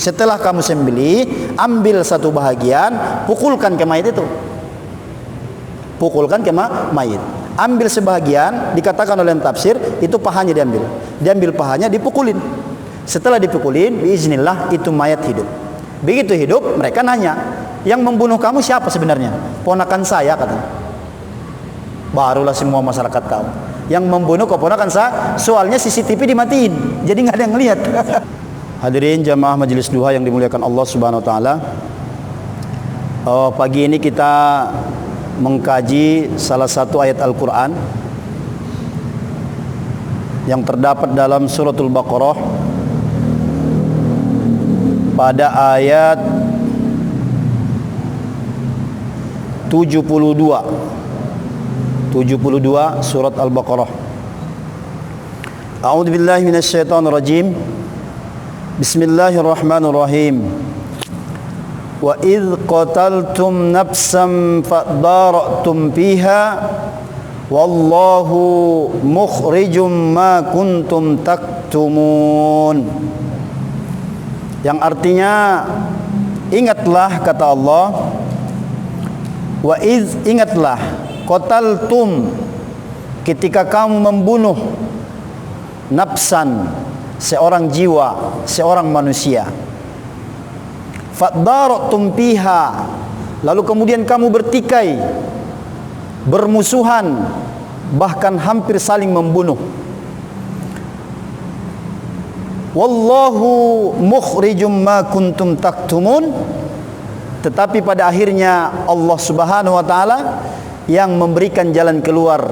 Setelah kamu sembelih, ambil satu bahagian, pukulkan ke mayit itu. Pukulkan ke mayit. Ambil sebahagian, dikatakan oleh tafsir, itu pahanya diambil. Diambil pahanya, dipukulin. Setelah dipukulin, biiznillah itu mayat hidup. Begitu hidup, mereka nanya, yang membunuh kamu siapa sebenarnya? Ponakan saya, katanya. Barulah semua masyarakat tahu. Yang membunuh keponakan saya, soalnya CCTV dimatiin, jadi nggak ada yang lihat. Hadirin jamaah majelis duha yang dimuliakan Allah Subhanahu wa taala. Pagi ini kita mengkaji salah satu ayat Al-Qur'an yang terdapat dalam suratul Baqarah pada ayat 72 surat Al-Baqarah. A'udzu billahi minasyaitonir rajim. Bismillahirrahmanirrahim. Wa idh qataltum nafsan fadara'tum fiha wallahu mukhrijum ma kuntum taktumun. Yang artinya, ingatlah, kata Allah, wa idh, ingatlah, qataltum, ketika kamu membunuh nafsan, seorang jiwa, seorang manusia. Fadara'tum fiha, lalu kemudian kamu bertikai, bermusuhan, bahkan hampir saling membunuh. Wallahu mukhrijum ma kuntum taktumun, tetapi pada akhirnya Allah Subhanahu wa taala yang memberikan jalan keluar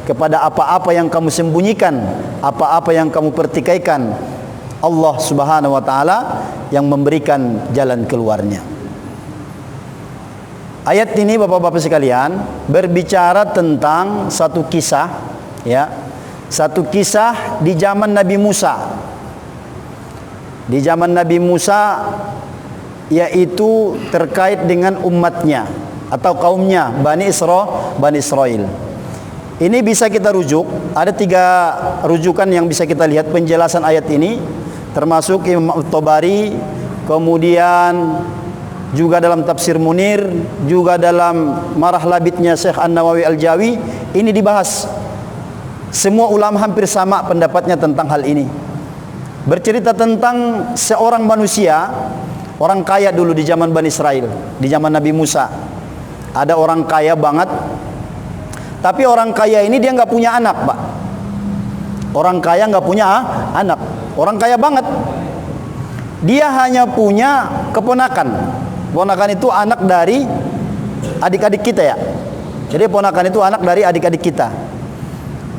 kepada apa-apa yang kamu sembunyikan, apa-apa yang kamu pertikaikan. Allah Subhanahu wa taala yang memberikan jalan keluarnya. Ayat ini Bapak-bapak sekalian berbicara tentang satu kisah, ya. Satu kisah di zaman Nabi Musa. Di zaman Nabi Musa, yaitu terkait dengan umatnya atau kaumnya Bani Israel. Ini bisa kita rujuk, ada 3 rujukan yang bisa kita lihat penjelasan ayat ini, termasuk Imam At-Tabari, kemudian juga dalam Tafsir Munir, juga dalam Marah Labidnya Syekh An-Nawawi Al-Jawi. Ini dibahas. Semua ulama hampir sama pendapatnya tentang hal ini. Bercerita tentang seorang manusia, orang kaya dulu di zaman Bani Israel, di zaman Nabi Musa. Ada orang kaya banget, tapi orang kaya ini dia nggak punya anak, Pak. Orang kaya nggak punya anak. Orang kaya banget. Dia hanya punya keponakan. Keponakan itu anak dari adik-adik kita, ya. Jadi ponakan itu anak dari adik-adik kita.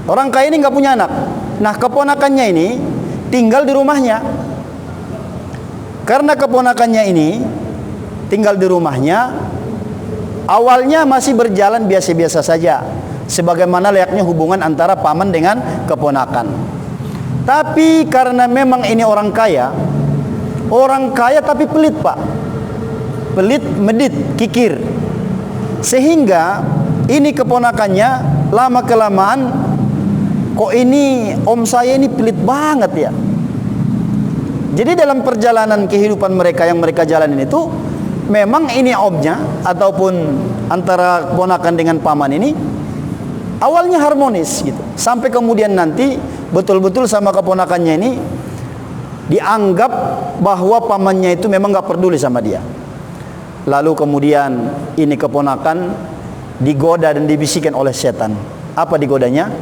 Orang kaya ini nggak punya anak. Nah, keponakannya ini tinggal di rumahnya. Karena keponakannya ini tinggal di rumahnya, awalnya masih berjalan biasa-biasa saja, sebagaimana layaknya hubungan antara paman dengan keponakan. Tapi karena memang ini orang kaya tapi pelit, Pak. Pelit, medit, kikir. Sehingga ini keponakannya lama-kelamaan, kok ini om saya ini pelit banget, ya. Jadi dalam perjalanan kehidupan mereka yang mereka jalanin itu, memang ini omnya ataupun antara keponakan dengan paman ini awalnya harmonis gitu. Sampai kemudian nanti betul-betul sama keponakannya ini dianggap bahwa pamannya itu memang gak peduli sama dia. Lalu kemudian ini keponakan digoda dan dibisikkan oleh setan. Apa digodanya?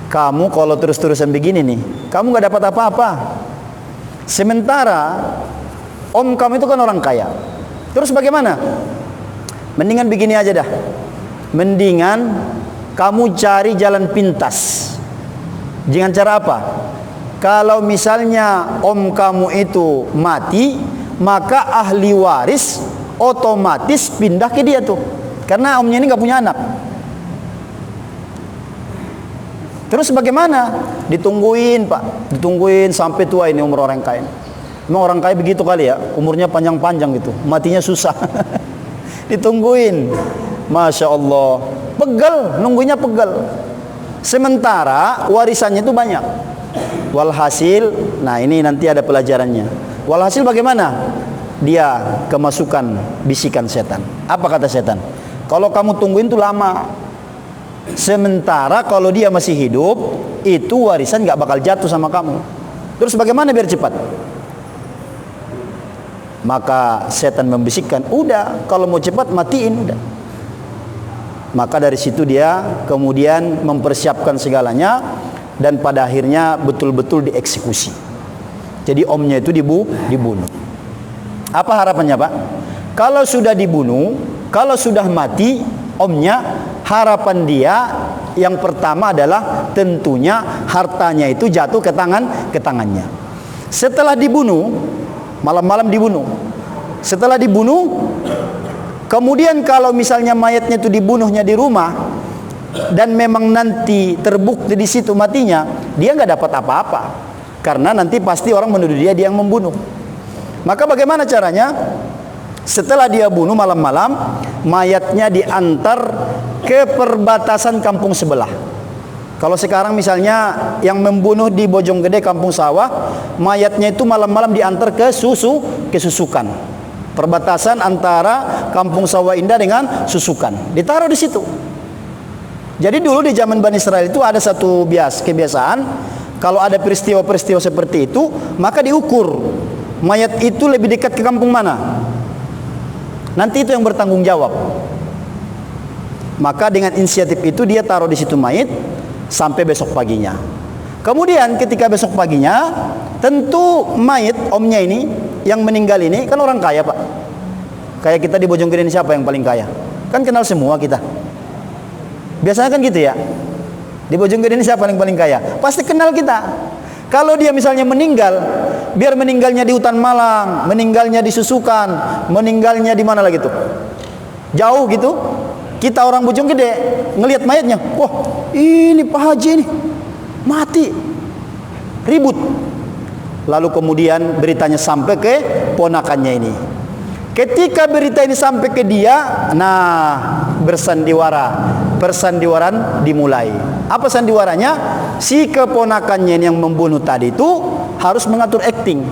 Kamu kalau terus-terusan begini nih, kamu gak dapat apa-apa. Sementara om kamu itu kan orang kaya. Terus bagaimana? Mendingan begini aja dah. Mendingan kamu cari jalan pintas. Dengan cara apa? Kalau misalnya om kamu itu mati, maka ahli waris otomatis pindah ke dia tuh. Karena omnya ini gak punya anak. Terus bagaimana? Ditungguin, Pak. Ditungguin sampai tua ini umur orang kaya. Memang orang kaya begitu kali ya, umurnya panjang-panjang gitu, matinya susah. Ditungguin. Masya Allah. Pegel, nunggunya pegel. Sementara warisannya itu banyak. Walhasil, nah ini nanti ada pelajarannya. Walhasil bagaimana? Dia kemasukan bisikan setan. Apa kata setan? Kalau kamu tungguin itu lama. Sementara kalau dia masih hidup, itu warisan gak bakal jatuh sama kamu. Terus bagaimana biar cepat? Maka setan membisikkan, udah, kalau mau cepat matiin, udah. Maka dari situ dia kemudian mempersiapkan segalanya, dan pada akhirnya betul-betul dieksekusi. Jadi omnya itu dibunuh. Apa harapannya, Pak? Kalau sudah dibunuh, kalau sudah mati omnya, harapan dia yang pertama adalah tentunya hartanya itu jatuh ke tangannya. Setelah dibunuh, malam-malam dibunuh. Setelah dibunuh, kemudian kalau misalnya mayatnya itu dibunuhnya di rumah dan memang nanti terbukti di situ matinya, dia nggak dapat apa-apa, karena nanti pasti orang menuduh dia yang membunuh. Maka bagaimana caranya? Setelah dia bunuh malam-malam, mayatnya diantar ke perbatasan kampung sebelah. Kalau sekarang misalnya yang membunuh di Bojonggede Kampung Sawah, mayatnya itu malam-malam diantar ke Susukan. Perbatasan antara Kampung Sawah Indah dengan Susukan. Ditaruh di situ. Jadi dulu di zaman Bani Israel itu ada satu kebiasaan, kalau ada peristiwa-peristiwa seperti itu, maka diukur mayat itu lebih dekat ke kampung mana. Nanti itu yang bertanggung jawab. Maka dengan inisiatif itu dia taruh di situ mayat sampai besok paginya. Kemudian ketika besok paginya, tentu mayat omnya ini yang meninggal ini kan orang kaya, Pak. Kayak kita di Bojonggede ini, siapa yang paling kaya? Kan kenal semua kita. Biasanya kan gitu ya. Di Bojonggede ini siapa yang paling kaya? Pasti kenal kita. Kalau dia misalnya meninggal, biar meninggalnya di hutan Malang, meninggalnya di Susukan, meninggalnya di mana lagi tuh? Jauh gitu. Kita orang Bojonggede ngelihat mayatnya, wah, ini Pak Haji ini mati. Ribut. Lalu kemudian beritanya sampai ke ponakannya ini. Ketika berita ini sampai ke dia, nah, persandiwaran dimulai. Apa sandiwarannya? Si keponakannya yang membunuh tadi itu harus mengatur akting.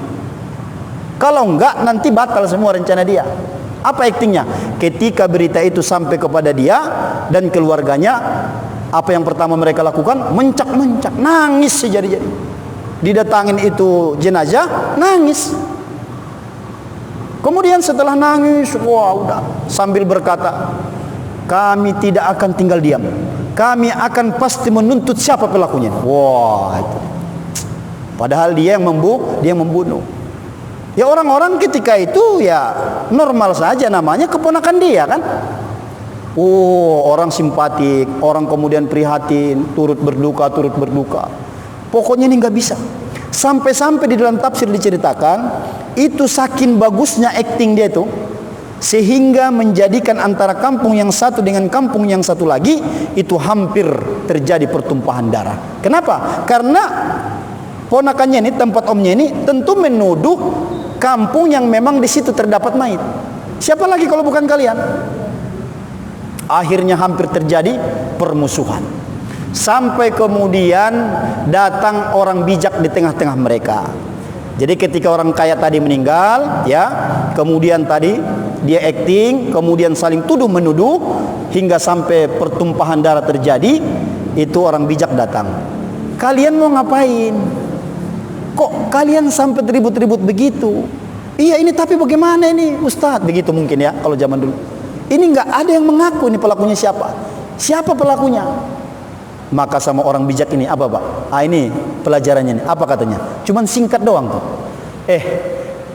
Kalau enggak, nanti batal semua rencana dia. Apa aktingnya? Ketika berita itu sampai kepada dia dan keluarganya, apa yang pertama mereka lakukan? Mencak-mencak, nangis sejadi-jadi. Didatangin itu jenazah, nangis. Kemudian setelah nangis, wah udah, sambil berkata, kami tidak akan tinggal diam. Kami akan pasti menuntut siapa pelakunya. Wah, itu. Padahal dia yang membunuh. Ya orang-orang ketika itu ya normal saja, namanya keponakan dia kan. Oh, orang simpatik, orang kemudian prihatin, turut berduka. Pokoknya ini nggak bisa. Sampai-sampai di dalam tafsir diceritakan, itu saking bagusnya akting dia itu, sehingga menjadikan antara kampung yang satu dengan kampung yang satu lagi itu hampir terjadi pertumpahan darah. Kenapa? Karena ponakannya ini, tempat omnya ini tentu menuduh kampung yang memang di situ terdapat mayat. Siapa lagi kalau bukan kalian? Akhirnya hampir terjadi permusuhan. Sampai kemudian datang orang bijak di tengah-tengah mereka. Jadi ketika orang kaya tadi meninggal, ya, kemudian tadi dia acting, kemudian saling tuduh menuduh hingga sampai pertumpahan darah terjadi, itu orang bijak datang. Kalian mau ngapain? Kok kalian sampai ribut-ribut begitu? Iya ini, tapi bagaimana ini Ustadz? Begitu mungkin ya kalau zaman dulu. Ini nggak ada yang mengaku ini pelakunya siapa. Siapa pelakunya? Maka sama orang bijak ini, apa Pak? Ini pelajarannya ini. Apa katanya? Cuman singkat doang tuh.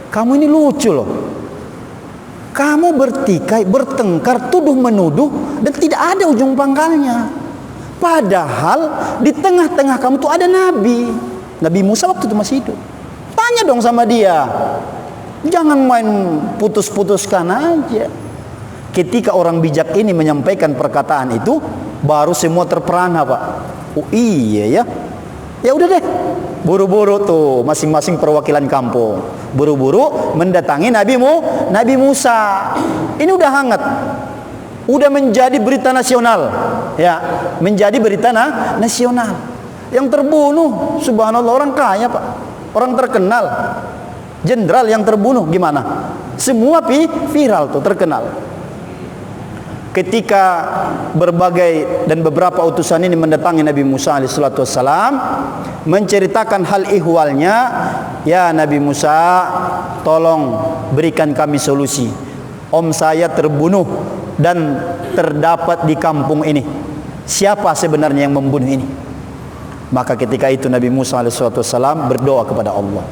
Kamu ini lucu loh. Kamu bertikai, bertengkar, tuduh menuduh, dan tidak ada ujung pangkalnya. Padahal di tengah-tengah kamu tuh ada Nabi. Nabi Musa waktu itu masih hidup. Tanya dong sama dia. Jangan main putus-putuskan aja. Ketika orang bijak ini menyampaikan perkataan itu, baru semua terperangah, Pak. Oh iya ya. Ya udah deh. Buru-buru tuh masing-masing perwakilan kampung. Buru-buru mendatangi Nabi Musa. Ini udah hangat. Udah menjadi berita nasional. Ya, menjadi berita nasional. Yang terbunuh, subhanallah, orang kaya, Pak. Orang terkenal. Jenderal yang terbunuh gimana? Semua viral tuh, terkenal. Ketika berbagai dan beberapa utusan ini mendatangi Nabi Musa alaihissalam menceritakan hal ihwalnya, ya Nabi Musa, tolong berikan kami solusi. Om saya terbunuh dan terdapat di kampung ini. Siapa sebenarnya yang membunuh ini? Maka ketika itu Nabi Musa alaihissalam berdoa kepada Allah,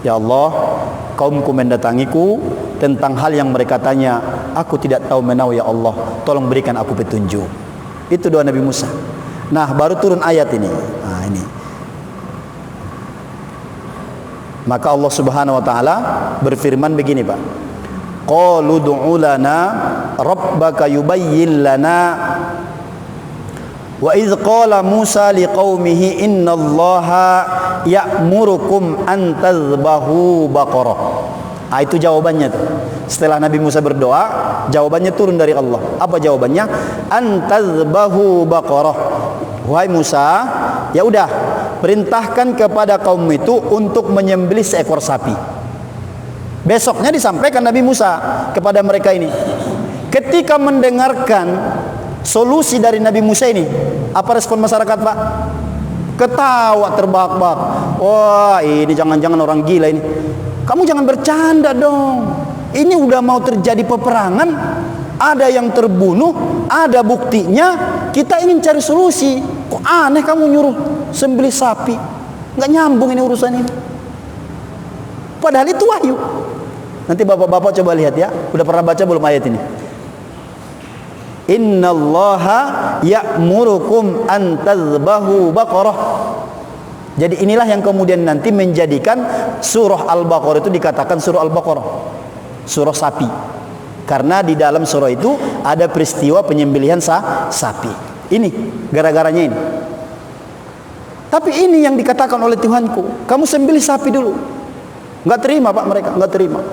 ya Allah, kaumku mendatangiku tentang hal yang mereka tanya, aku tidak tahu menahu ya Allah, tolong berikan aku petunjuk. Itu doa Nabi Musa. Nah, baru turun ayat ini. Nah, ini. Maka Allah Subhanahu wa taala berfirman begini, Pak. Qalu du'u lana rabbaka yubayyin lana wa idz qala Musa liqaumihi innallaha ya'murukum an tadhbahu baqarah. Itu jawabannya tuh. Setelah Nabi Musa berdoa, jawabannya turun dari Allah. Apa jawabannya? An tadhbahu baqarah. Wahai Musa, ya udah, perintahkan kepada kaum itu untuk menyembelih seekor sapi. Besoknya disampaikan Nabi Musa kepada mereka ini. Ketika mendengarkan solusi dari Nabi Musa ini, apa respon masyarakat, Pak? Ketawa terbahak-bahak. Wah, ini jangan-jangan orang gila ini. Kamu jangan bercanda dong. Ini udah mau terjadi peperangan, ada yang terbunuh, ada buktinya. Kita ingin cari solusi. Kok aneh kamu nyuruh sembelih sapi? Nggak nyambung ini urusan ini. Padahal itu wahyu. Nanti bapak-bapak coba lihat ya. Udah pernah baca belum ayat ini? Innallaha ya'murukum an tadhbahu baqarah. Jadi inilah yang kemudian nanti menjadikan surah Al-Baqarah itu dikatakan surah Al-Baqarah, surah sapi. Karena di dalam surah itu ada peristiwa penyembelihan sapi. Ini gara-garanya ini. Tapi ini yang dikatakan oleh Tuhanku, kamu sembelih sapi dulu. Nggak terima, Pak, mereka nggak terima.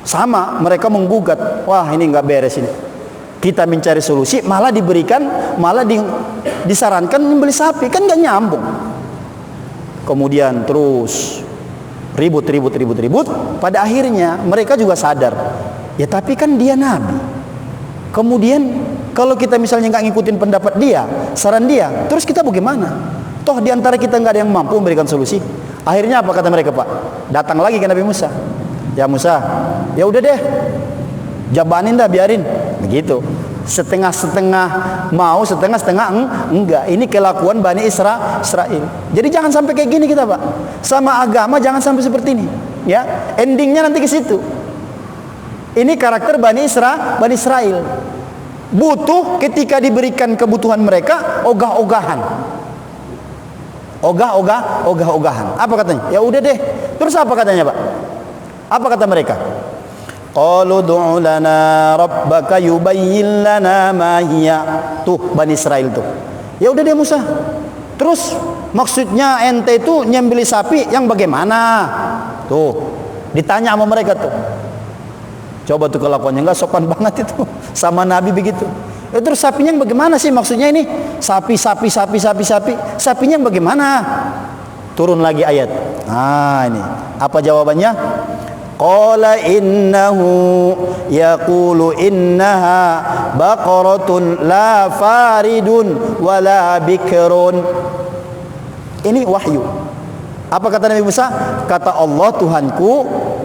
Sama, mereka menggugat. Wah, ini nggak beres ini. Kita mencari solusi, malah diberikan, malah disarankan membeli sapi, kan nggak nyambung. Kemudian terus ribut. Pada akhirnya mereka juga sadar, ya tapi kan dia nabi. Kemudian kalau kita misalnya nggak ngikutin pendapat dia, saran dia, terus kita bagaimana? Toh diantara kita nggak ada yang mampu memberikan solusi. Akhirnya apa kata mereka, Pak? Datang lagi ke Nabi Musa. Ya Musa, ya udah deh, jabanin dah, biarin. Begitu. Setengah-setengah mau, setengah-setengah enggak. Ini kelakuan Bani Israel. Jadi jangan sampai kayak gini kita, Pak. Sama agama jangan sampai seperti ini. Ya, endingnya nanti ke situ. Ini karakter Bani Israel. Butuh ketika diberikan kebutuhan mereka, ogah-ogahan. Ogah-ogahan. Apa katanya? Ya udah deh. Terus apa katanya, Pak? Apa kata mereka? Qalu du'u lana rabbaka yubayyin lana ma hiya. Tuh Bani Israel tuh. Ya udah deh Musa. Terus maksudnya ente itu nyembelih sapi yang bagaimana? Tuh, ditanya sama mereka tuh. Coba tuh kelakuannya, enggak sopan banget itu sama Nabi begitu. Terus sapinya yang bagaimana sih maksudnya ini? Sapi. Sapinya yang bagaimana? Turun lagi ayat. Nah, ini. Apa jawabannya? Qala innahu yaqulu innaha baqaratun la faridun wala bikrun. Ini wahyu. Apa kata Nabi Musa? Kata Allah, Tuhanku,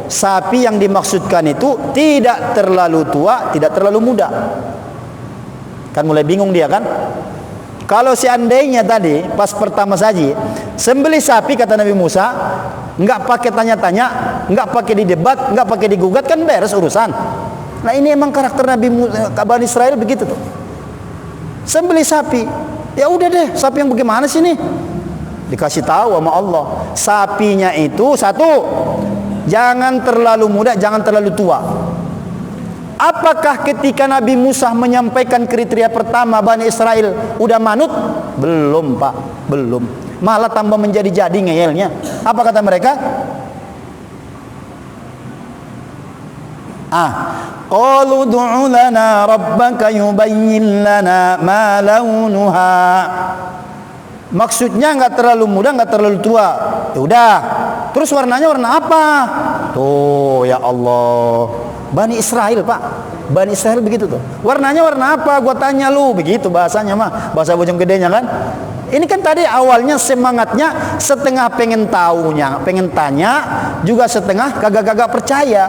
sapi yang dimaksudkan itu tidak terlalu tua, tidak terlalu muda. Kan mulai bingung dia kan? Kalau seandainya tadi pas pertama saja sembelih sapi kata Nabi Musa, enggak pakai tanya-tanya, enggak pakai didebat, enggak pakai digugat, kan beres urusan. Nah, ini emang karakter Bani Israel begitu tuh. Sembelih sapi. Ya udah deh, sapi yang bagaimana sih nih? Dikasih tahu sama Allah. Sapinya itu satu, jangan terlalu muda, jangan terlalu tua. Apakah ketika Nabi Musa menyampaikan kriteria pertama Bani Israel udah manut? Belum, Pak, belum. Malah tambah menjadi-jadi ngeyelnya. Apa kata mereka? Qalu du'u lana rabbaka yubayyin lana ma launuha. Maksudnya nggak terlalu muda, nggak terlalu tua. Ya udah. Terus warnanya warna apa? Tuh, ya Allah. Bani Israel, Pak. Bani Israel begitu tuh. Warnanya warna apa? Gua tanya lu. Begitu bahasanya mah. Bahasa bojong gedenya kan. Ini kan tadi awalnya semangatnya setengah pengen taunya, pengen tanya, juga setengah kagak-kagak percaya.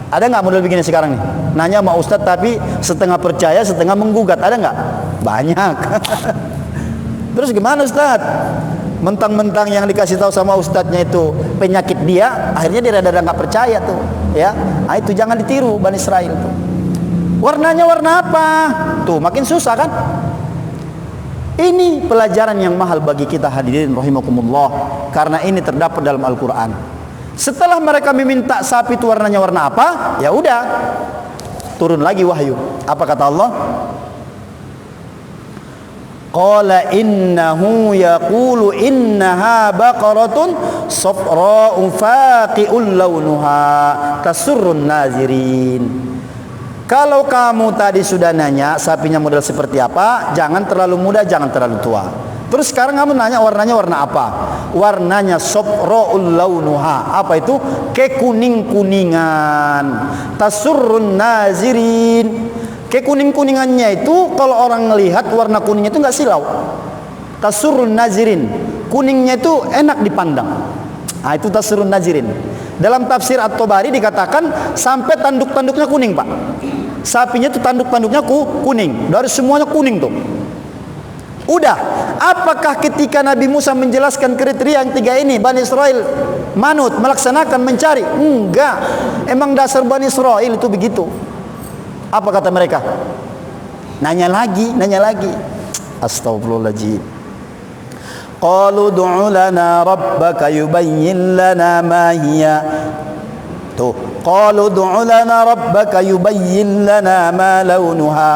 Ada nggak model begini sekarang nih? Nanya sama Ustadz tapi setengah percaya, setengah menggugat. Ada nggak? Banyak. Terus gimana Ustadz? Mentang-mentang yang dikasih tahu sama ustadznya itu penyakit dia, akhirnya dia rada nggak percaya tuh, ya. Nah, itu jangan ditiru Bani Israel tuh. Warnanya warna apa? Tuh makin susah kan? Ini pelajaran yang mahal bagi kita hadirin rahimakumullah, karena ini terdapat dalam Al-Quran. Setelah mereka meminta sapi itu warnanya warna apa, ya udah turun lagi wahyu. Apa kata Allah? Qala innahu yaqulu innaha baqaratun safra'u faqi'un launuha tasurrun nazirin. Kalau kamu tadi sudah nanya sapinya model seperti apa, jangan terlalu muda, jangan terlalu tua. Terus sekarang kamu nanya warnanya warna apa? Warnanya safra'ul launuha. Apa itu? Kekuning-kuningan. Tasurrun nazirin. Kekuning-kuningannya itu kalau orang melihat warna kuningnya itu nggak silau. Tasurrun nazirin. Kuningnya itu enak dipandang. Nah, itu tasurrun nazirin. Dalam tafsir At-Tabari dikatakan sampai tanduk-tanduknya kuning, Pak. Sapinya itu tanduk-tanduknya kuning. Dari semuanya kuning tuh. Udah. Apakah ketika Nabi Musa menjelaskan kriteria yang tiga ini, Bani Israel manut, melaksanakan, mencari? Enggak. Emang dasar Bani Israel itu begitu. Apa kata mereka? Nanya lagi. Astagfirullahaladzim. Qalu du'u lana rabbaka yubayyin lana ma hiya. Tuh, qalu du'u lana rabbaka yubayyin lana ma launuha.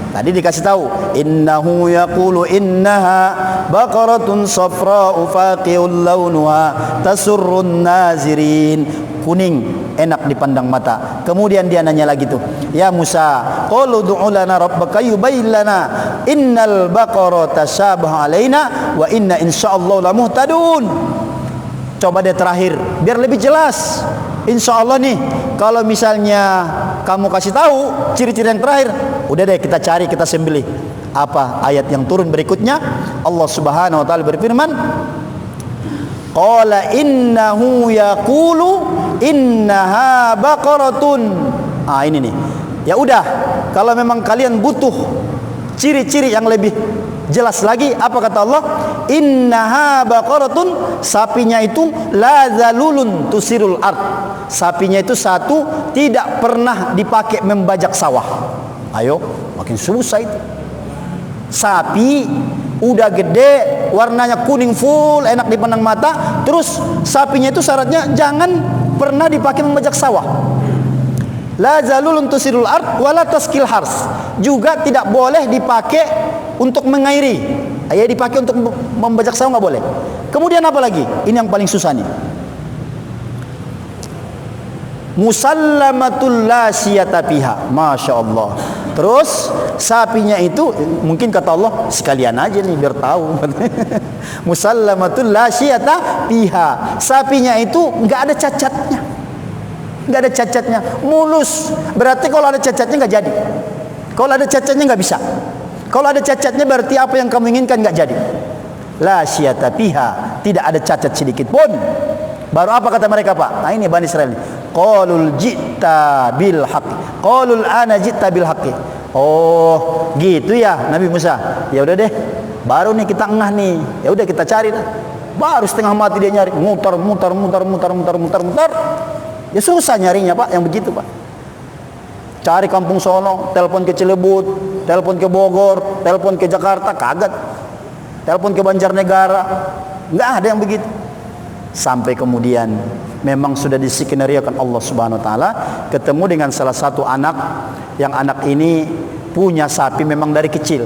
Tadi dikasih tahu, innahu yaqulu innaha baqaratun safra'u faqi'un launuha tasurrun nazirin. Kuning, enak dipandang mata. Kemudian dia nanya lagi tuh, ya Musa, qalu du'u lana rabbaka yubayyin lana innal baqarata tashabaha alaina wa inna insyaallah lamuhtadun. Coba dia terakhir biar lebih jelas. Insyaallah nih, kalau misalnya kamu kasih tahu ciri-ciri yang terakhir, udah deh kita cari, kita sembelih. Apa ayat yang turun berikutnya? Allah Subhanahu wa taala berfirman, qala innahu yaqulu innaha baqaratun. Ah, ini nih. Ya udah, kalau memang kalian butuh ciri-ciri yang lebih jelas lagi, apa kata Allah? Innaha baqaratun, sapinya itu la zalulun tusirul ard. Sapinya itu satu, tidak pernah dipakai membajak sawah. Ayo, makin susah itu. Sapi udah gede, warnanya kuning full, enak dipandang mata. Terus sapinya itu syaratnya jangan pernah dipakai membajak sawah. La zalulun tusirul ard wala taskil hars. Juga tidak boleh dipakai untuk mengairi. Ya, dipakai untuk membajak sawah nggak boleh. Kemudian apa lagi? Ini yang paling susah nih. Musallamatul la siyata fiha. Masya Allah. Terus sapinya itu mungkin kata Allah sekalian aja nih biar tahu. Musallamatul la siyata fiha. Sapinya itu nggak ada cacatnya. Nggak ada cacatnya, mulus. Berarti kalau ada cacatnya nggak jadi. Kalau ada cacatnya nggak bisa. Kalau ada cacatnya berarti apa yang kamu inginkan nggak jadi. La siyata fiha, tidak ada cacat sedikit pun. Baru apa kata mereka, Pak? Nah, ini Bani Israel. Qalul ji'ta bil haqq. Qalul ana ji'ta bil haqq. Oh, gitu ya Nabi Musa. Ya udah deh. Baru nih kita engah nih. Ya udah kita cari dah. Baru setengah mati dia nyari, muter. Ya susah nyarinya, Pak, yang begitu, Pak. Cari kampung sono, telepon ke Cilebut, telepon ke Bogor, telepon ke Jakarta, kaget. Telepon ke Banjarnegara, enggak ada yang begitu. Sampai kemudian memang sudah diskenariokan Allah Subhanahu wa taala, ketemu dengan salah satu anak, yang anak ini punya sapi memang dari kecil.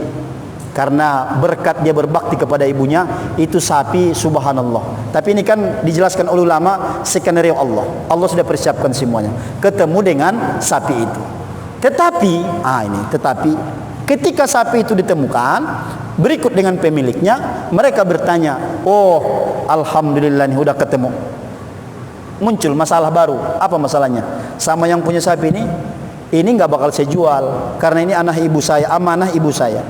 Karena berkat dia berbakti kepada ibunya, itu sapi subhanallah. Tapi ini kan dijelaskan oleh ulama, skenario Allah. Allah sudah persiapkan semuanya. Ketemu dengan sapi itu. Tetapi ketika sapi itu ditemukan, berikut dengan pemiliknya. Mereka bertanya, oh alhamdulillah nih udah ketemu. Muncul masalah baru. Apa masalahnya? Sama yang punya sapi ini nggak bakal saya jual karena ini anak ibu saya, amanah ibu saya.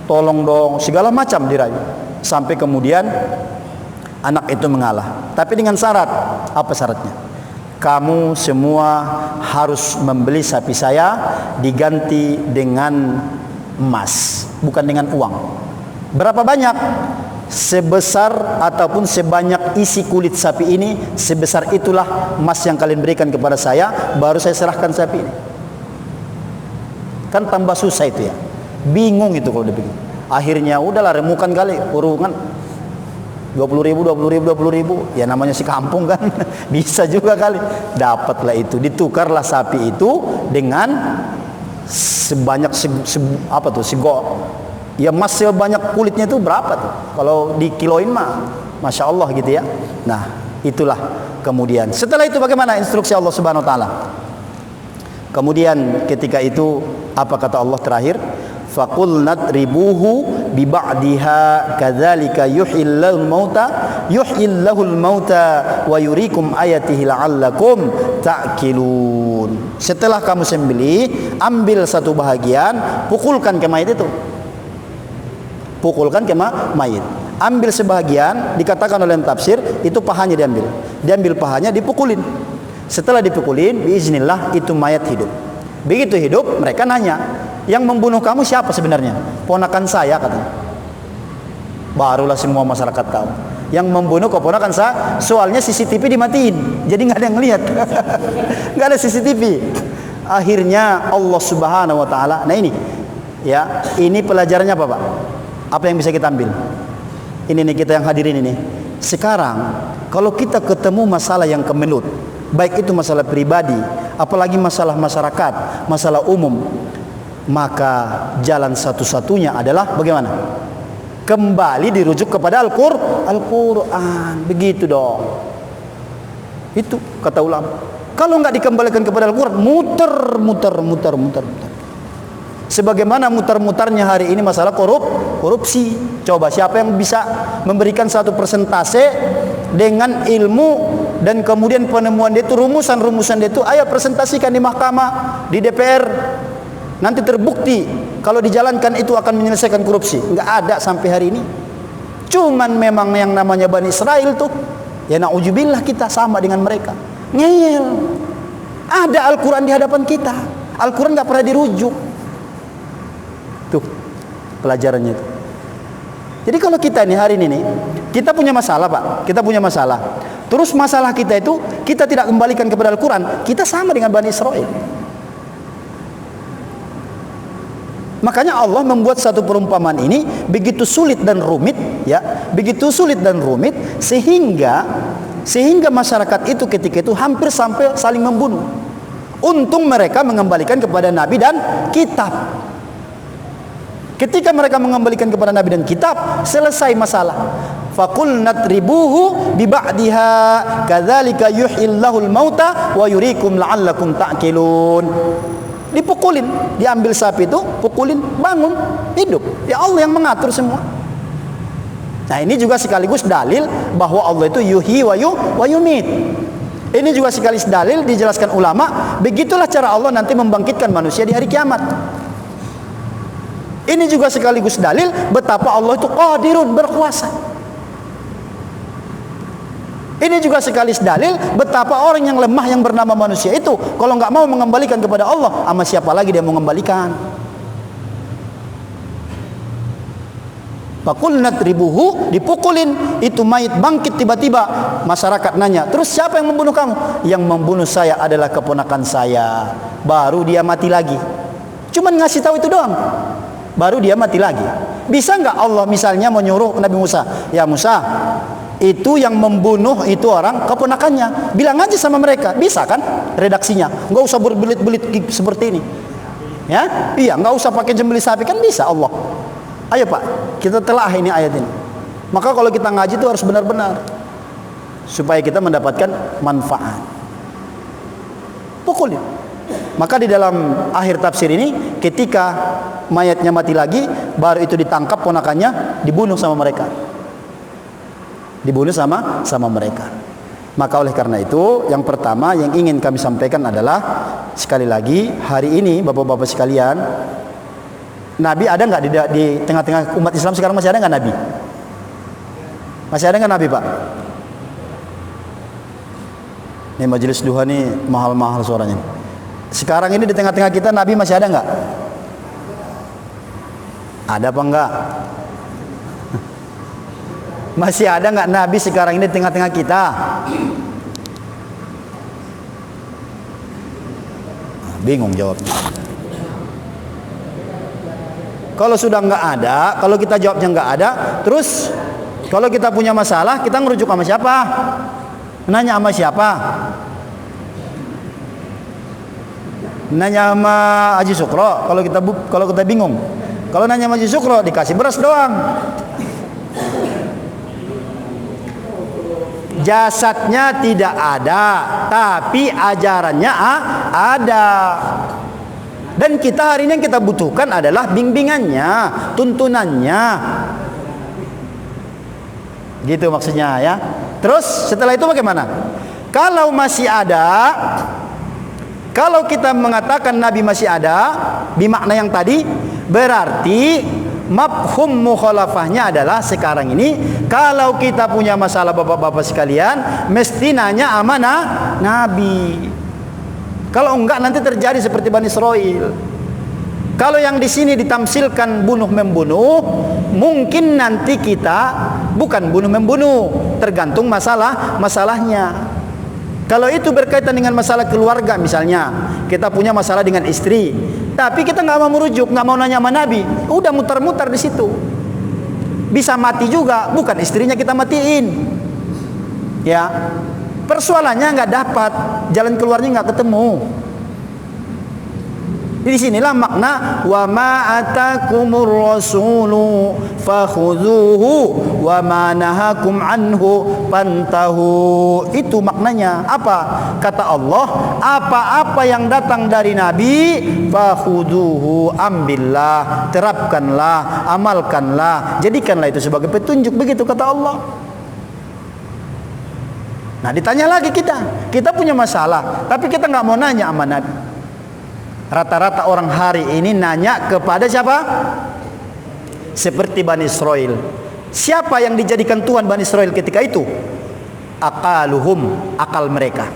Tolong dong, segala macam dirayu. Sampai kemudian anak itu mengalah. Tapi dengan syarat. Apa syaratnya? Kamu semua harus membeli sapi saya diganti dengan emas, bukan dengan uang. Berapa banyak? Sebesar ataupun sebanyak isi kulit sapi ini, sebesar itulah emas yang kalian berikan kepada saya, baru saya serahkan sapi ini. Kan tambah susah itu ya. Bingung itu kalau dipikir. Akhirnya udahlah remukan kali, urungan 20.000 ya namanya si kampung kan. Bisa juga kali. Dapatlah itu, ditukarlah sapi itu dengan sebanyak apa tuh sego. Ya emas sebanyak kulitnya itu berapa tuh? Kalau dikiloin mah Masya Allah gitu ya. Nah itulah kemudian. Setelah itu bagaimana instruksi Allah Subhanahu Wa Taala? Kemudian ketika itu apa kata Allah terakhir? Faqul nadribuhu bi ba'diha kadzalika yuhyillahul mauta wa yurikum ayatihi la'allakum ta'qilun. Setelah kamu sembelih, ambil satu bahagian, pukulkan ke mayit itu. Pukulkan ke mayit. Ambil sebahagian, dikatakan oleh tafsir, itu pahanya diambil. Diambil pahanya, dipukulin. Setelah dipukulin, biiznillah itu mayat hidup. Begitu hidup, mereka nanya, yang membunuh kamu siapa sebenarnya? Ponakan saya katanya. Barulah semua masyarakat tahu. Yang membunuh keponakan saya, soalnya CCTV dimatiin. Jadi nggak ada yang lihat. Nggak ada CCTV. Akhirnya Allah Subhanahu Wa Taala. Nah ini, ya, ini pelajarannya apa Pak? Apa yang bisa kita ambil? Ini nih kita yang hadirin ini. Sekarang kalau kita ketemu masalah yang kemelut, baik itu masalah pribadi, apalagi masalah masyarakat, masalah umum, maka jalan satu-satunya adalah bagaimana? Kembali dirujuk kepada Al-Quran. Begitu dong. Itu kata ulama. Kalau nggak dikembalikan kepada Al-Quran, muter. Sebagaimana muter-muternya hari ini masalah korupsi. Coba siapa yang bisa memberikan satu persentase dengan ilmu dan kemudian penemuan dia itu, rumusan dia itu, ayo presentasikan di mahkamah, di DPR. Nanti terbukti kalau dijalankan itu akan menyelesaikan korupsi. Enggak ada sampai hari ini. Cuman memang yang namanya Bani Israel tuh, ya na'udzubillah kita sama dengan mereka. Ngeyel. Ada Al-Quran di hadapan kita. Al-Quran enggak pernah dirujuk. Tuh pelajarannya itu. Jadi kalau kita ini hari ini nih, kita punya masalah Pak. Kita punya masalah. Terus masalah kita itu kita tidak kembalikan kepada Al-Quran. Kita sama dengan Bani Israel. Makanya Allah membuat satu perumpamaan ini begitu sulit dan rumit, ya, begitu sulit dan rumit sehingga masyarakat itu ketika itu hampir sampai saling membunuh. Untung mereka mengembalikan kepada Nabi dan kitab. Ketika mereka mengembalikan kepada Nabi dan kitab, selesai masalah. Faqul nadribuhu bi ba'diha kadzalika yuhyillahul mauta wa yurikum la'allakum ta'qilun. Dipukulin, diambil sapi itu, pukulin, bangun, hidup. Ya Allah yang mengatur semua. Nah ini juga sekaligus dalil bahwa Allah itu yuhyi wa yumit. Ini juga sekaligus dalil dijelaskan ulama, begitulah cara Allah nanti membangkitkan manusia di hari kiamat. Ini juga sekaligus dalil betapa Allah itu qadirun, berkuasa. Ini juga sekaligus dalil betapa orang yang lemah yang bernama manusia itu kalau nggak mau mengembalikan kepada Allah, sama siapa lagi dia mau mengembalikan? Faqul nadribuhu, dipukulin, itu mayit bangkit tiba-tiba. Masyarakat nanya, terus siapa yang membunuh kamu? Yang membunuh saya adalah keponakan saya. Baru dia mati lagi. Cuman ngasih tahu itu doang. Baru dia mati lagi. Bisa nggak Allah misalnya menyuruh Nabi Musa, ya Musa, itu yang membunuh itu orang keponakannya, bilang aja sama mereka. Bisa kan redaksinya, nggak usah berbelit-belit seperti ini, ya, iya, nggak usah pakai jembeli sapi, kan bisa Allah. Ayo Pak, kita telah ini ayat ini. Maka kalau kita ngaji itu harus benar-benar supaya kita mendapatkan manfaat. Pukulin, Maka di dalam akhir tafsir ini, ketika mayatnya mati lagi, baru itu ditangkap ponakannya, dibunuh sama mereka. Dibunuh sama mereka. Maka oleh karena itu, yang pertama yang ingin kami sampaikan adalah, sekali lagi, hari ini bapak-bapak sekalian, Nabi ada nggak di tengah-tengah umat Islam sekarang? Masih ada nggak Nabi? Masih ada nggak Nabi, Pak? Ini majelis duha nih mahal-mahal suaranya. Sekarang ini di tengah-tengah kita Nabi masih ada nggak? Ada apa enggak? Masih ada nggak Nabi sekarang ini di tengah-tengah kita? Bingung jawabnya. Kalau sudah nggak ada, kalau kita jawabnya nggak ada, terus kalau kita punya masalah, kita ngerujuk sama siapa? Nanya sama siapa? Nanya sama Haji Sukro. Kalau kita bingung, kalau nanya sama Haji Sukro dikasih beras doang. Jasadnya tidak ada, tapi ajarannya ada. Dan kita hari ini yang kita butuhkan adalah bimbingannya, tuntunannya. Gitu maksudnya ya. Terus setelah itu bagaimana? Kalau masih ada, kalau kita mengatakan Nabi masih ada, bimakna yang tadi, berarti mafhum mukhalafahnya adalah sekarang ini kalau kita punya masalah bapak-bapak sekalian, mesti nanya amanah Nabi. Kalau enggak nanti terjadi seperti Bani Israil. Kalau yang di sini ditamsilkan bunuh membunuh, mungkin nanti kita bukan bunuh membunuh, tergantung masalahnya. Kalau itu berkaitan dengan masalah keluarga misalnya, kita punya masalah dengan istri, tapi kita nggak mau merujuk, nggak mau nanya sama Nabi, udah muter-muter di situ. Bisa mati juga, bukan istrinya kita matiin. Ya, persoalannya nggak dapat, jalan keluarnya nggak ketemu. Di sinilah makna wa ma atakumur rasulu fakhudhuhu wa ma nahakum anhu fantahu. Itu maknanya. Apa? Kata Allah, apa-apa yang datang dari Nabi, fakhudhuhu, ambillah, terapkanlah, amalkanlah, jadikanlah itu sebagai petunjuk. Begitu kata Allah. Nah, ditanya lagi kita punya masalah, tapi kita nggak mau nanya sama Nabi. Rata-rata orang hari ini nanya kepada siapa? Seperti Bani Israil. Siapa yang dijadikan Tuhan Bani Israil ketika itu? Aqaluhum, akal mereka.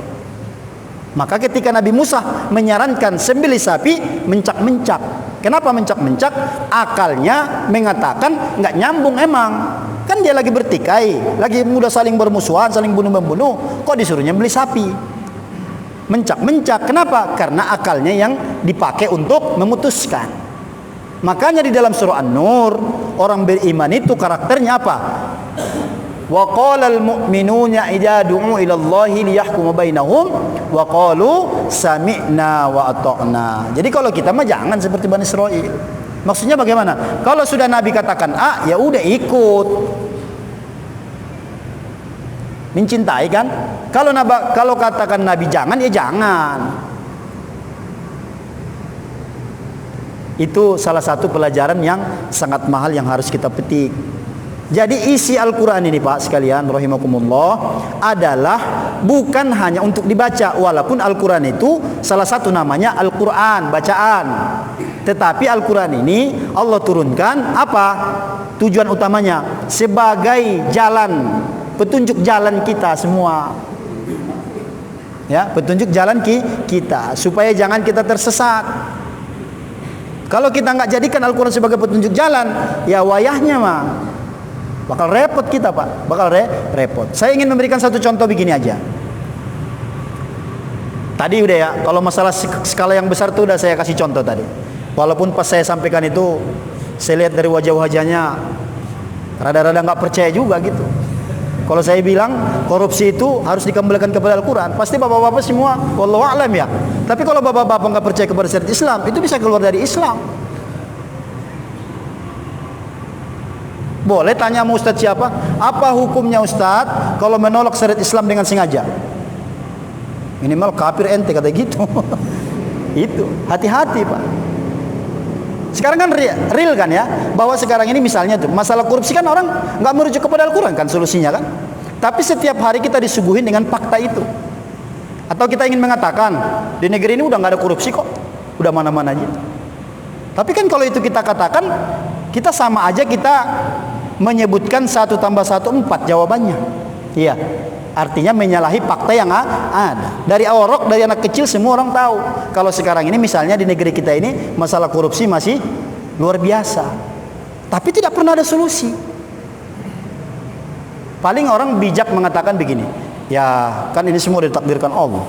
Maka ketika Nabi Musa menyarankan sembelih sapi, mencak-mencak. Kenapa mencak-mencak? Akalnya mengatakan nggak nyambung emang. Kan dia lagi bertikai, lagi mudah saling bermusuhan, saling bunuh-membunuh. Kok disuruh nyembelih sapi? Mencak-mencak. Kenapa? Karena akalnya yang dipakai untuk memutuskan. Makanya di dalam surah An-Nur, orang beriman itu karakternya apa? Wa qalal mu'minuna idza du'u ila Allahi liyahkuma bainahum wa qalu sami'na wa ata'na. Jadi kalau kita mah jangan seperti Bani Israil. Maksudnya bagaimana? Kalau sudah Nabi katakan A, ya udah ikut. Mencintai kan? Kalau katakan Nabi jangan, ya jangan. Itu salah satu pelajaran yang sangat mahal yang harus kita petik. Jadi isi Al-Quran ini Pak sekalian rahimakumullah adalah bukan hanya untuk dibaca, walaupun Al-Quran itu salah satu namanya Al-Quran, bacaan. Tetapi Al-Quran ini Allah turunkan apa? Tujuan utamanya sebagai jalan, petunjuk jalan kita semua. Ya, petunjuk jalan kita supaya jangan kita tersesat. Kalau kita nggak jadikan Al-Quran sebagai petunjuk jalan, ya wayahnya mah bakal repot kita Pak, bakal repot. Saya ingin memberikan satu contoh begini aja. Tadi udah ya, kalau masalah skala yang besar tuh udah saya kasih contoh tadi. Walaupun pas saya sampaikan itu, saya lihat dari wajah-wajahnya rada-rada nggak percaya juga gitu. Kalau saya bilang korupsi itu harus dikembalikan kepada Al-Quran, pasti bapak-bapak semua wallahu a'lam ya. Tapi kalau bapak-bapak nggak percaya kepada syariat Islam, itu bisa keluar dari Islam. Boleh tanya sama Ustadz siapa? Apa hukumnya Ustadz kalau menolak syariat Islam dengan sengaja? Minimal kafir ente kata gitu. Itu hati-hati Pak. Sekarang kan real kan ya, bahwa sekarang ini misalnya tuh masalah korupsi kan orang nggak merujuk kepada Al-Quran kan solusinya kan. Tapi setiap hari kita disuguhin dengan fakta itu. Atau kita ingin mengatakan di negeri ini udah nggak ada korupsi kok, udah mana-mana aja. Tapi kan kalau itu kita katakan, kita sama aja kita menyebutkan 1 tambah 1 4 jawabannya. Iya. Artinya menyalahi fakta yang ada. Dari awal dari anak kecil semua orang tahu. Kalau sekarang ini misalnya di negeri kita ini masalah korupsi masih luar biasa. Tapi tidak pernah ada solusi. Paling orang bijak mengatakan begini, ya kan ini semua ditakdirkan Allah.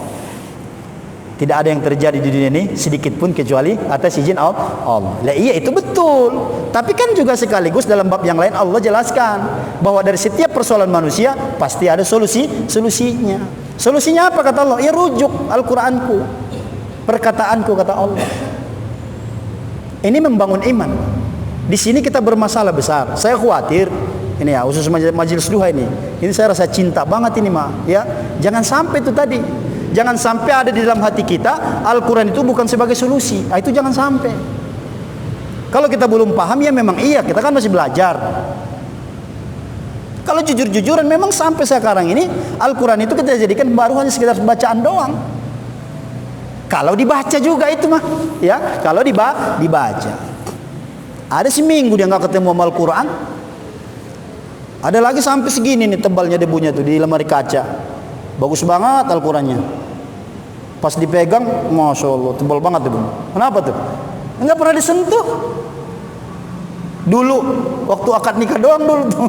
Tidak ada yang terjadi di dunia ini sedikit pun kecuali atas izin Allah. Lah iya itu betul. Tapi kan juga sekaligus dalam bab yang lain Allah jelaskan bahwa dari setiap persoalan manusia pasti ada solusinya. Solusinya apa kata Allah? Ya rujuk Al-Qur'anku. Perkataanku kata Allah. Ini membangun iman. Di sini kita bermasalah besar. Saya khawatir ini ya khusus majelis duha ini. Ini saya rasa cinta banget ini ya. Jangan sampai itu tadi. Jangan sampai ada di dalam hati kita Al-Quran itu bukan sebagai solusi. Itu jangan sampai. Kalau kita belum paham ya memang iya, kita kan masih belajar. Kalau jujur-jujuran memang sampai sekarang ini Al-Quran itu kita jadikan baru hanya sekedar bacaan doang. Kalau dibaca juga itu mah ya, kalau dibaca. Ada seminggu dia nggak ketemu sama Al-Quran. Ada lagi sampai segini nih tebalnya debunya tuh di lemari kaca. Bagus banget Al-Qurannya. Pas dipegang, Masya Allah, tebal banget tuh. Kenapa tuh? Enggak pernah disentuh. Dulu, waktu akad nikah doang dulu tuh.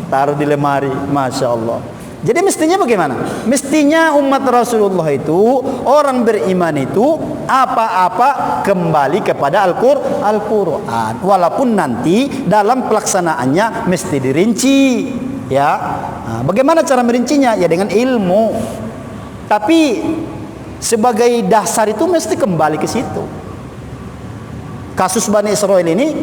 Taruh di lemari, Masya Allah. Jadi mestinya bagaimana? Mestinya umat Rasulullah itu, orang beriman itu, apa-apa kembali kepada Al-Quran. Walaupun nanti dalam pelaksanaannya mesti dirinci. Ya, nah, bagaimana cara merincinya? Ya dengan ilmu. Tapi sebagai dasar itu mesti kembali ke situ. Kasus Bani Israel ini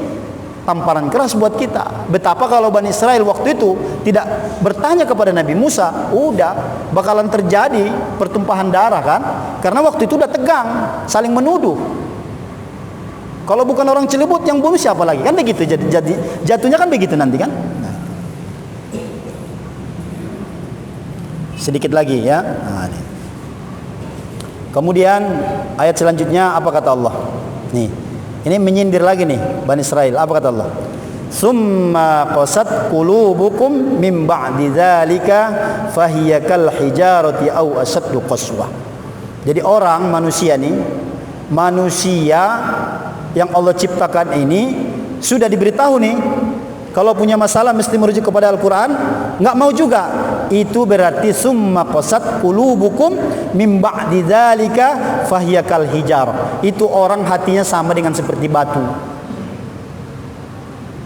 tamparan keras buat kita. Betapa kalau Bani Israel waktu itu tidak bertanya kepada Nabi Musa, udah bakalan terjadi pertumpahan darah kan? Karena waktu itu udah tegang, saling menuduh. Kalau bukan orang Cilebut yang bunuh siapa lagi? Kan begitu. Jadi jatuhnya kan begitu nanti kan? Sedikit lagi ya. Nah, kemudian ayat selanjutnya apa kata Allah? Nih, ini menyindir lagi nih Bani Israel. Apa kata Allah? Summa qasat qulubukum min ba'di dzalika fahiya kal hijarati aw asaddu qaswah. Jadi orang manusia nih, manusia yang Allah ciptakan ini sudah diberitahu nih kalau punya masalah mesti merujuk kepada Al-Quran, nggak mau juga. Itu berarti summa qasat qulubukum min ba'di dzalika fahiya kal hijar. Itu orang hatinya sama dengan seperti batu.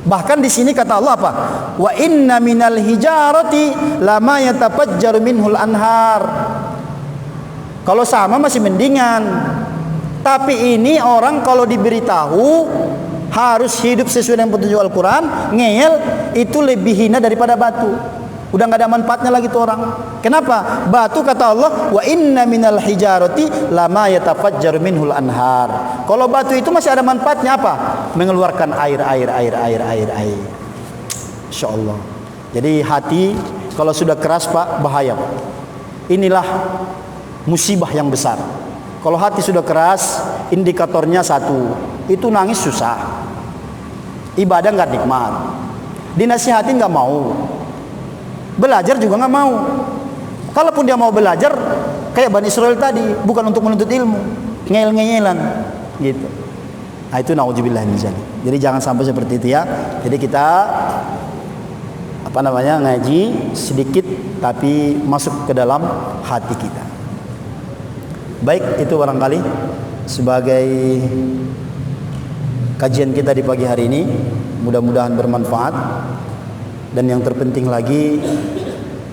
Bahkan di sini kata Allah apa? Wa inna minal hijarati lama yatafajjaru minhul anhar. Kalau sama masih mendingan. Tapi ini orang kalau diberitahu harus hidup sesuai dengan petunjuk Al-Quran, ngeyel, itu lebih hina daripada batu. Udah nggak ada manfaatnya lagi tuh orang. Kenapa? Batu kata Allah, wa inna minal hijarati lama yatafajjaru minhul anhar. Kalau batu itu masih ada manfaatnya apa? Mengeluarkan air. Insya Allah. Jadi hati kalau sudah keras Pak, bahaya Pak. Inilah musibah yang besar. Kalau hati sudah keras, indikatornya satu, itu nangis susah, ibadah nggak nikmat, dinasihatin nggak mau, belajar juga nggak mau. Kalaupun dia mau belajar, kayak Bani Israel tadi, bukan untuk menuntut ilmu, ngeyel-ngeyelan, gitu. Nah itu naudzubillah min dzalik. Jadi jangan sampai seperti itu ya. Jadi kita ngaji sedikit tapi masuk ke dalam hati kita. Baik, itu barangkali sebagai kajian kita di pagi hari ini. Mudah-mudahan bermanfaat. Dan yang terpenting lagi,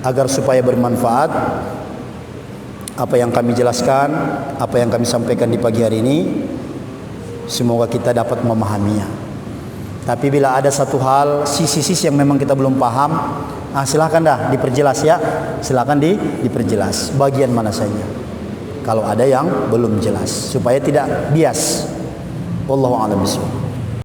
agar supaya bermanfaat apa yang kami jelaskan, apa yang kami sampaikan di pagi hari ini, semoga kita dapat memahaminya. Tapi bila ada satu hal, sisi-sisi yang memang kita belum paham, silakan dah diperjelas ya. Silakan diperjelas bagian mana saja. kalau ada yang belum jelas, supaya tidak bias. Wallahu a'lam bishawab.